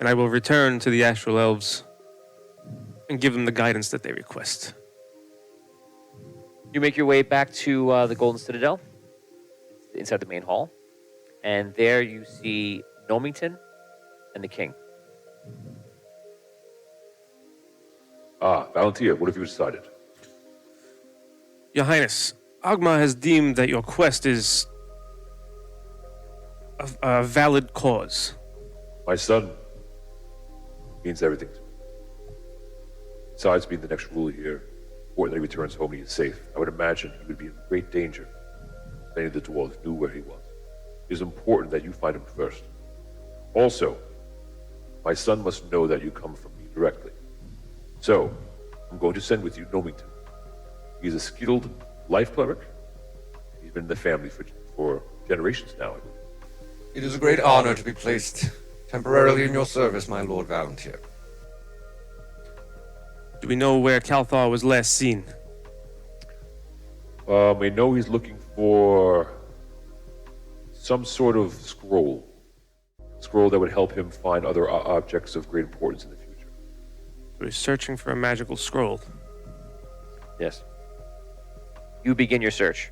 and I will return to the Astral Elves and give them the guidance that they request. You make your way back to the Golden Citadel, inside the main hall, and there you see Nomington and the king. Valentia, what have you decided? Your Highness, Agma has deemed that your quest is a valid cause. My son means everything to me. Besides being the next ruler here, important that he returns home and he is safe. I would imagine he would be in great danger if any of the dwarves knew where he was. It is important that you find him first. Also, my son must know that you come from me directly. So, I'm going to send with you Nomington. He's a skilled life cleric. He's been in the family for generations now, I believe. It is a great honor to be placed temporarily in your service, my Lord Valentia. Do we know where Calthar was last seen? We know he's looking for some sort of scroll. Scroll that would help him find other objects of great importance in the future. We're searching for a magical scroll. Yes. You begin your search.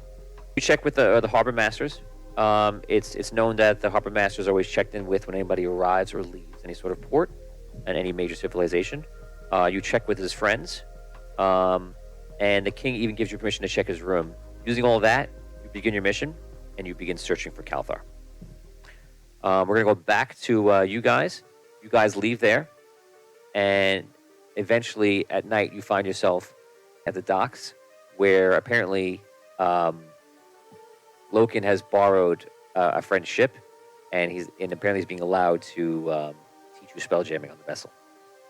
You check with the harbor masters. It's known that the harbor masters are always checked in with when anybody arrives or leaves any sort of port and any major civilization. You check with his friends, and the king even gives you permission to check his room. Using all that, you begin your mission, and you begin searching for Calthar. We're going to go back to you guys. You guys leave there, and eventually at night you find yourself at the docks, where apparently Loken has borrowed a friend's ship, and apparently he's being allowed to teach you spelljamming on the vessel.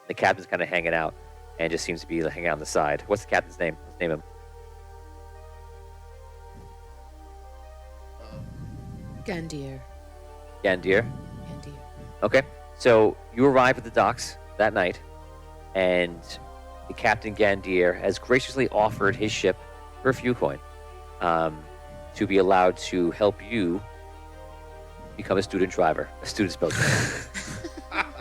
The captain's kind of hanging out and just seems to be hanging out on the side. What's the captain's name? Let's name him. Gandir. Gandir. Gandir. Okay. So you arrive at the docks that night, and the Captain Gandir has graciously offered his ship for a few coin to be allowed to help you become a student driver, a student spelljammer.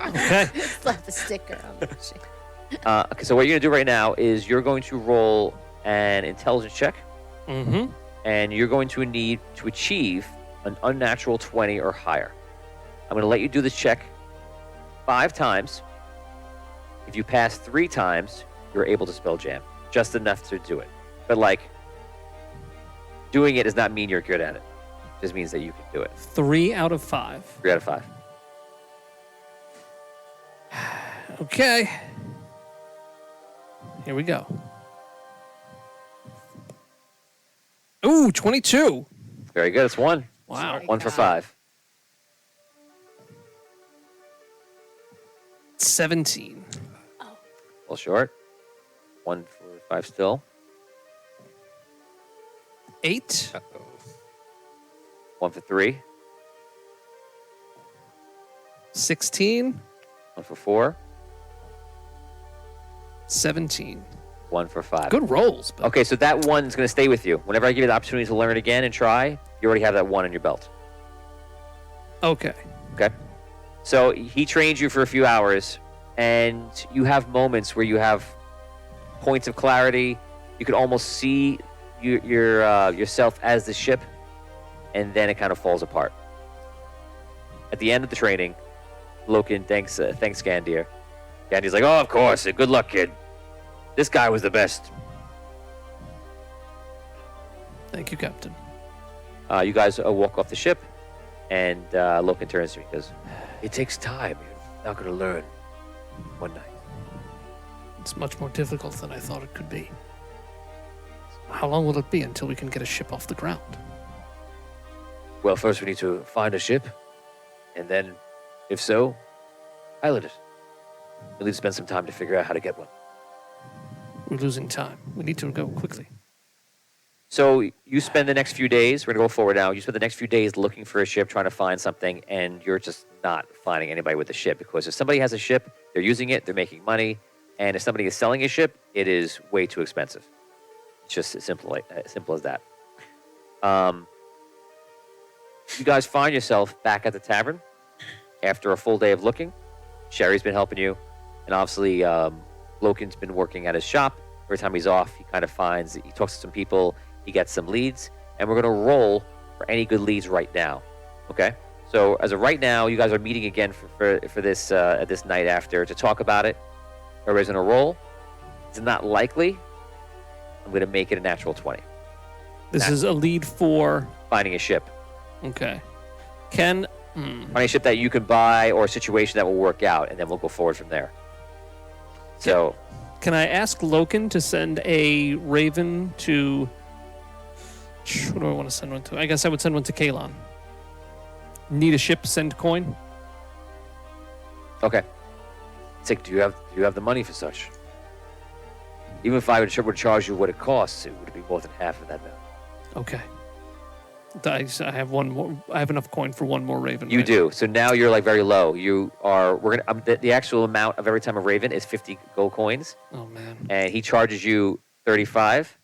Okay. Slap a sticker on the ship. Okay, so what you're going to do right now is you're going to roll an intelligence check, and you're going to need to achieve an unnatural 20 or higher. I'm going to let you do this check 5 times. If you pass 3 times, you're able to spell jam. Just enough to do it. But, doing it does not mean you're good at it. It just means that you can do it. 3 out of 5. 3 out of 5. Okay. Here we go. Ooh, 22. Very good. It's 1. Wow. 1 for 5. 17. Well, short. 1 for 5 still. 8. 1 for 3. 16. 1 for 4. 17. 1 for 5. Good rolls. But Okay, so that 1 is going to stay with you. Whenever I give you the opportunity to learn it again and try, you already have that 1 in your belt. Okay. Okay? So he trains you for a few hours, and you have moments where you have points of clarity. You can almost see yourself as the ship, and then it kind of falls apart. At the end of the training, Loken thanks Gandir. Gandir's like, "Oh, of course. Good luck, kid. This guy was the best." Thank you, Captain. You guys walk off the ship, and Loken turns to me and goes, "It takes time. You're not going to learn one night." It's much more difficult than I thought it could be. How long will it be until we can get a ship off the ground? Well, first we need to find a ship, and then, if so, pilot it. We'll need to spend some time to figure out how to get one. We're losing time. We need to go quickly. So you spend the next few days, we're going to go forward now, you spend the next few days looking for a ship, trying to find something, and you're just not finding anybody with a ship, because if somebody has a ship, they're using it, they're making money, and if somebody is selling a ship, it is way too expensive. It's just as simple as that. You guys find yourself back at the tavern after a full day of looking, Sherry's been helping you, and obviously Loken's been working at his shop. Every time he's off, he kind of finds, he talks to some people, he gets some leads, and we're going to roll for any good leads right now. Okay? So as of right now, you guys are meeting again for this this night after to talk about it. Everybody's going to roll. It's not likely. I'm going to make it a natural 20. This is a lead for. Finding a ship. Okay. Can. Finding a ship that you can buy or a situation that will work out, and then we'll go forward from there. So. Can I ask Loken to send a raven to. What do I want to send one to? I guess I would send one to Kalon. Need a ship, send coin? Okay. It's like, do you have the money for such? Even if I would charge you what it costs, it would be more than half of that amount. Okay. I have one more. I have enough coin for one more raven. You right? do. So now you're like very low. You are. We're gonna. The actual amount of every time a raven is 50 gold coins. Oh man. And he charges you 35,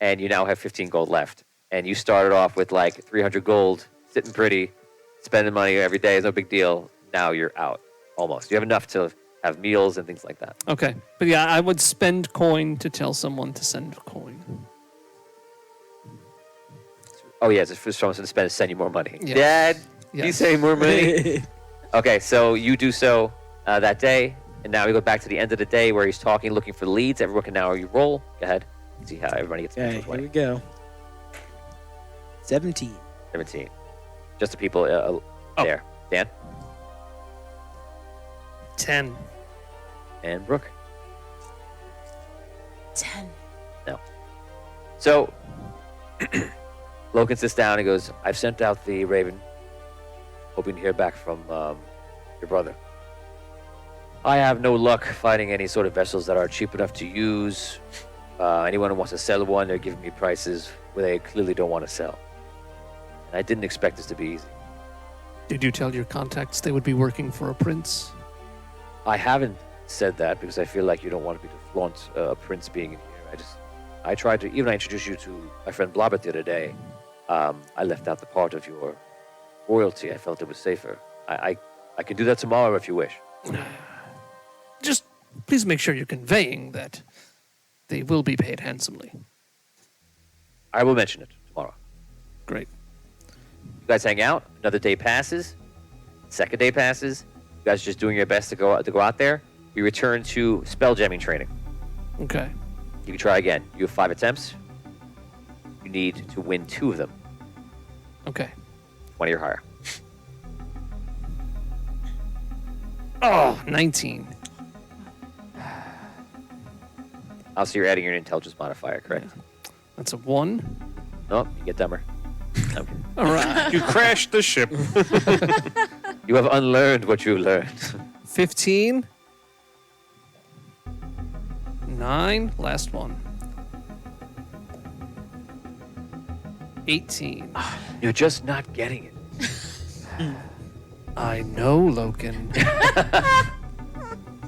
and you now have 15 gold left. And you started off with like 300 gold, sitting pretty, spending money every day is no big deal. Now you're out almost. You have enough to have meals and things like that. Okay, but yeah, I would spend coin to tell someone to send coin. Oh yeah, it's for someone to spend, send you more money. Yes. Dad, Yes. you say more money. Okay, so you do so that day, and now we go back to the end of the day where he's talking, looking for leads. Everyone can now roll. Go ahead. See how everybody gets. Okay, here we go. 17. 17. Just the people there. Dan 10. and Brooke. 10. No. So Loken sits down and goes, I've sent out the Raven, hoping to hear back from your brother. I have no luck finding any sort of vessels that are cheap enough to use. Anyone who wants to sell one, they're giving me prices where they clearly don't want to sell. And I didn't expect this to be easy. Did you tell your contacts they would be working for a prince? I haven't said that because I feel like you don't want me to flaunt a prince being in here. I tried to, even I introduced you to my friend Blobbert the other day. I left out the part of your royalty. I felt it was safer. I can do that tomorrow if you wish. Just please make sure you're conveying that they will be paid handsomely. I will mention it tomorrow. Great. You guys hang out. Another day passes. Second day passes. You guys are just doing your best to go out there. You return to spelljamming training. Okay. You can try again. You have 5 attempts. You need to win 2 of them. Okay. 20 or higher. Oh, 19. Also, you're adding your intelligence modifier, correct? That's a 1. No, you get dumber. Okay. All right. You crashed the ship. You have unlearned what you learned. 15. 9. Last one. 18. You're just not getting it. I know, Loken.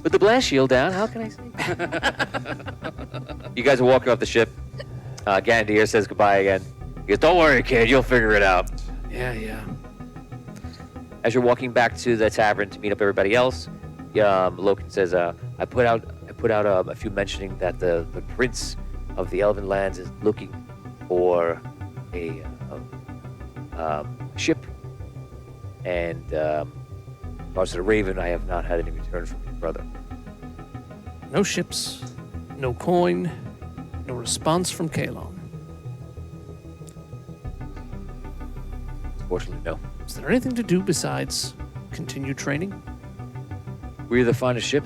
With the blast shield down, how can I say? You guys are walking off the ship. Gandir says goodbye again. He goes, don't worry, kid, you'll figure it out. Yeah. As you're walking back to the tavern to meet up everybody else, Loken says, I put out a few mentioning that the prince of the Elven lands is looking for a ship. And as far as the Raven, I have not had any return from your brother. No ships, no coin, no response from Kalon. Fortunately, no. Is there anything to do besides continue training? We either find a ship,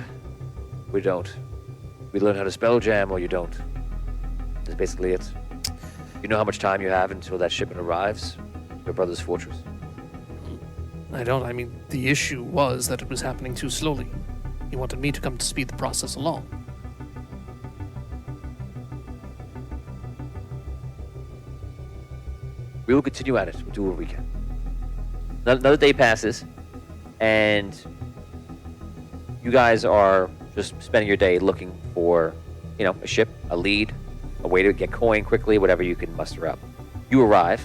we don't. We learn how to spell jam, or you don't. That's basically it. You know how much time you have until that shipment arrives? Your brother's fortress. I don't. I mean, the issue was that it was happening too slowly. He wanted me to come to speed the process along. We will continue at it. We'll do what we can. Another day passes, and you guys are just spending your day looking for, a ship, a lead, a way to get coin quickly, whatever you can muster up. You arrive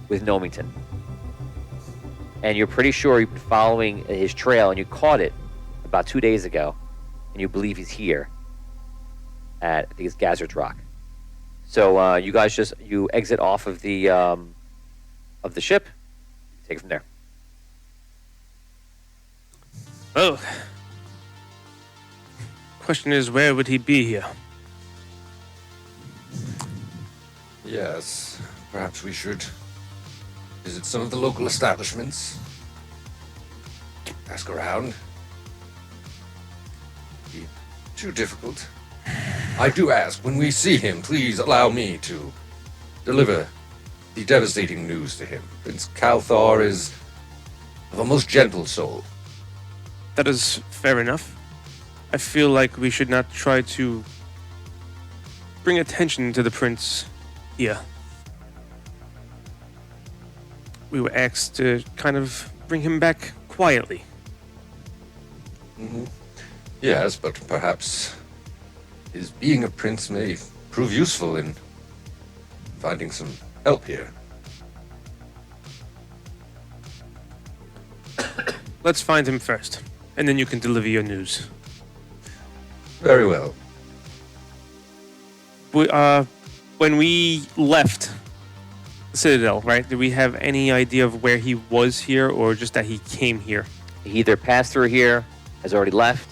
with Nomington, and you're pretty sure you've been following his trail, and you caught it about 2 days ago, and you believe he's here at, I think it's Gazzard's Rock. So you guys you exit off of the ship. Take it from there. Well, question is, where would he be here? Yes, perhaps we should visit some of the local establishments. Ask around. Be too difficult. I do ask, when we see him, please allow me to deliver the devastating news to him. Prince Calthar is of a most gentle soul. That is fair enough. I feel like we should not try to bring attention to the prince here. We were asked to kind of bring him back quietly. Yes, but perhaps his being a prince may prove useful in finding some help here. Let's find him first, and then you can deliver your news. Very well. When we left the Citadel, right, did we have any idea of where he was here, or just that he came here? He either passed through here, has already left,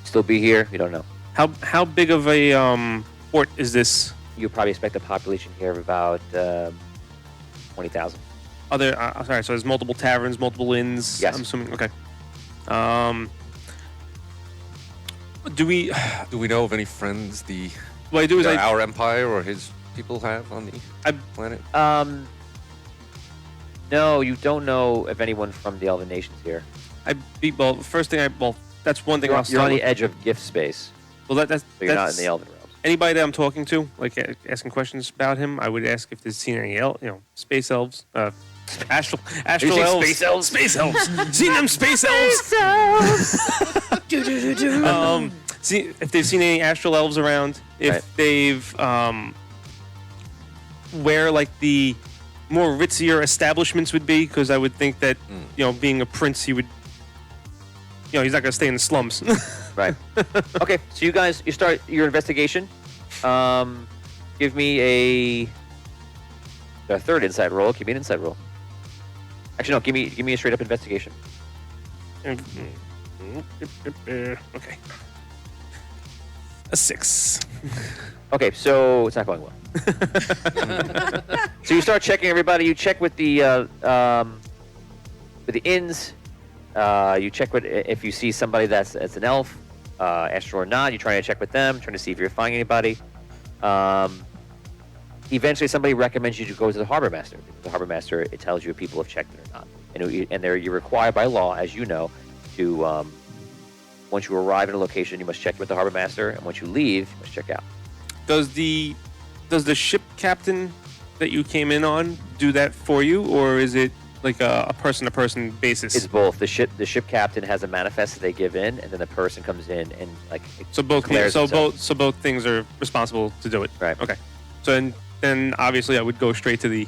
still be here. We don't know. How big of a port is this? You probably expect a population here of about 20,000. Sorry, so there's multiple taverns, multiple inns. Yes. I'm assuming. Okay. Do we know of any friends What I do is our empire or his people have on the planet? No, you don't know of anyone from the Elven Nations here. that's one thing You're, I'll you're on start the with. edge of gift space, Well, that's so you're not in the Elven realms. anybody that I'm talking to, like asking questions about him. I would ask if they've seen any space elves, astral elves, space elves, seen them space elves. See if they've seen any astral elves around. If Right. they've where like the more ritzier establishments would be, because I would think that being a prince, he would. He's not gonna stay in the slums. Right. Okay, so you start your investigation. Give me a third insight roll. Give me an insight roll. Actually, no. Give me a straight up investigation. Okay. A 6. Okay, so it's not going well. So you start checking everybody. You check with the inns. You check if you see somebody that's an elf, astral or not. You're trying to check with them, trying to see if you're finding anybody. Eventually, somebody recommends you to go to the harbor master. The harbor master, it tells you if people have checked it or not, and you're required by law, as you know, to once you arrive in a location, you must check with the harbor master, and once you leave, you must check out. Does the ship captain that you came in on do that for you, or is it like a person-to-person basis? It's both. The ship captain has a manifest that they give in, and then the person comes in and So both declares himself. so both things are responsible to do it. Right. Okay. So then obviously I would go straight to the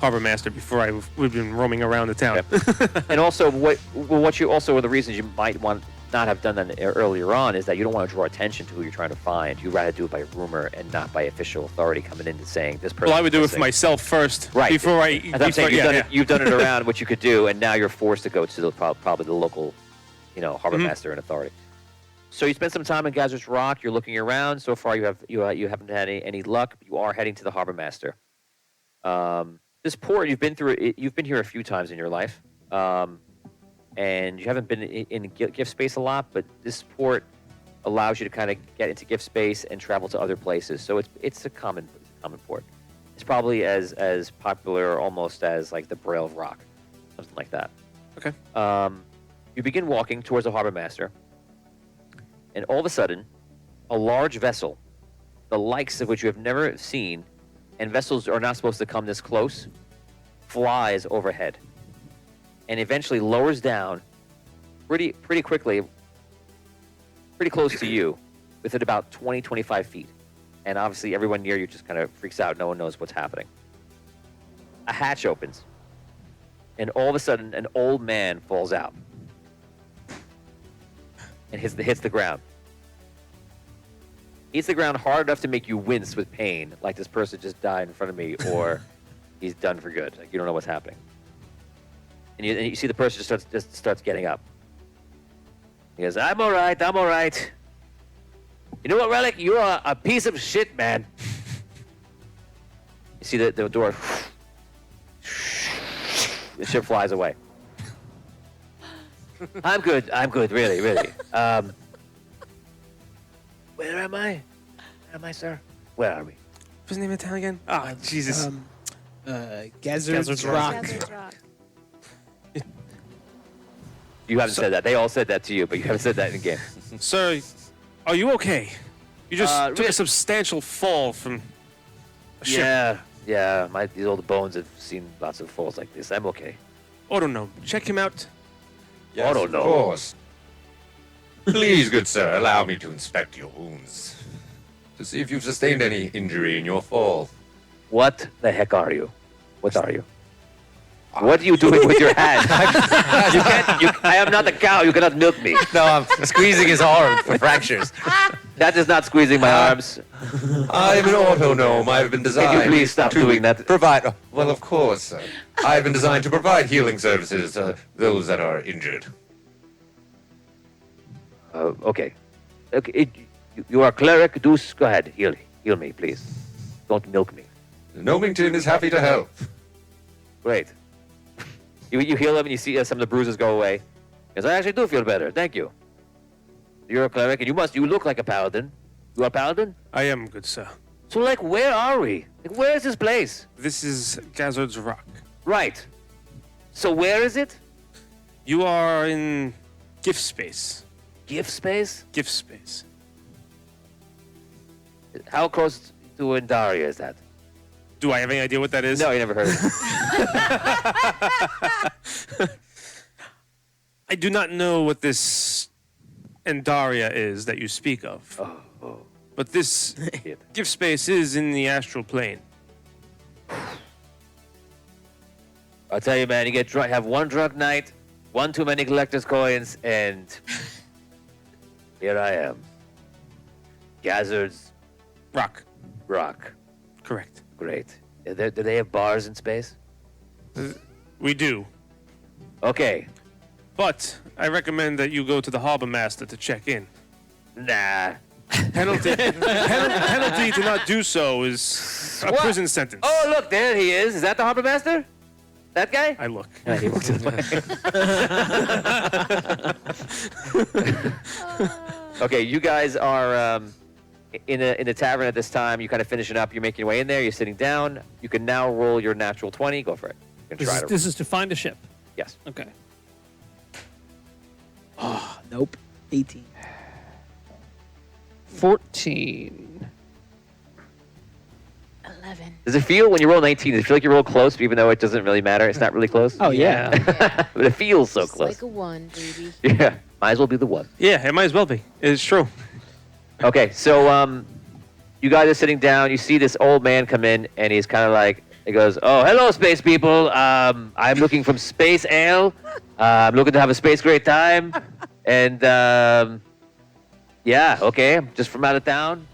harbor master before I would have been roaming around the town. Okay. And also, the reasons you might want not have done that earlier on is that you don't want to draw attention to who you're trying to find. You'd rather do it by rumor and not by official authority coming in and saying this person. Well, I would do it missing. for myself first, Right. Before As I'm saying, yeah. you've done it around what you could do, and now you're forced to go to probably the local, harbor Mm-hmm. master and authority. So you spend some time in Gazzard's Rock. You're looking around. So far, you haven't had any luck. You are heading to the harbor master. This port, you've been here a few times in your life, and you haven't been in gift space a lot. But this port allows you to kind of get into gift space and travel to other places. So it's a common port. It's probably as popular almost as like the Braille of Rock, something like that. Okay. You begin walking towards the harbor master, and all of a sudden, a large vessel, the likes of which you have never seen, and vessels are not supposed to come this close, flies overhead, and eventually lowers down pretty quickly, pretty close to you, within about 20-25 feet. And obviously everyone near you just kind of freaks out. No one knows what's happening. A hatch opens, and all of a sudden an old man falls out. and hits the ground. Hits the ground hard enough to make you wince with pain, like this person just died in front of me, or he's done for good. Like you don't know what's happening. And you see the person just starts getting up. He goes, I'm all right. You know what, Relic? You're a piece of shit, man. You see the door. The ship flies away. I'm good, really. Where am I? Where am I, sir? Where are we? What's the name of the town again? Oh, Jesus. Gazzard's Rock. Gazzard's Rock. You haven't said that. They all said that to you, but you haven't said that in the game. Sir, are you okay? You just took really- a substantial fall from a ship. Yeah. These old bones have seen lots of falls like this. I'm okay. Oh, don't know. Check him out. I don't Of know. course. Please, good sir, allow me to inspect your wounds. To see if you've sustained any injury in your fall. What the heck are you? What are you? What are you doing with your hand? I am not a cow. You cannot milk me. No, I'm squeezing his arm for fractures. That is not squeezing my arms. I'm an auto gnome. I've been designed. Can you please stop doing that? Provide. Well, of course, sir. I've been designed to provide healing services to those that are injured. Okay. You are a cleric. Go ahead. Heal me, please. Don't milk me. Gnomington is happy to help. Great. You heal him and you see some of the bruises go away. Because I actually do feel better. Thank you. You're a cleric and you look like a paladin. You are a paladin? I am, good sir. So, like, where are we? Like, where is this place? This is Gazzard's Rock. Right. So where is it? You are in gift space. Gift space? Gift space. How close to Indaria is that? Do I have any idea what that is? No, you never heard of it. I do not know what this Endaria is that you speak of. But this gift space is in the astral plane. I'll tell you, man, you get drunk, have one drunk night, one too many collector's coins, and here I am. Gazzard's Rock. Rock. Correct. Great. Do they have bars in space? We do. Okay. But I recommend that you go to the harbor master to check in. Nah. Penalty to not do so is a What? prison sentence. Oh, look, there he is. Is that the harbor master? That guy? I look. Yeah, he walks this way. Okay, you guys are in a tavern at this time. You're kind of finishing up. You're making your way in there. You're sitting down. You can now roll your natural 20. Go for it. You can try to. This is to find a ship. Yes. Okay. Nope. 18. 14. 11. Does it feel when you roll 19? Does it feel like you roll close, even though it doesn't really matter? It's not really close. Oh, yeah. But it feels so It's close. like a 1, baby. Yeah. Might as well be the one. Yeah, it might as well be. It's true. Okay, so you guys are sitting down. You see this old man come in, and he's kind of like, he goes, "Oh, hello, space people. I'm looking from Space Ale. I'm looking to have a space great time, and yeah, okay, I'm just from out of town.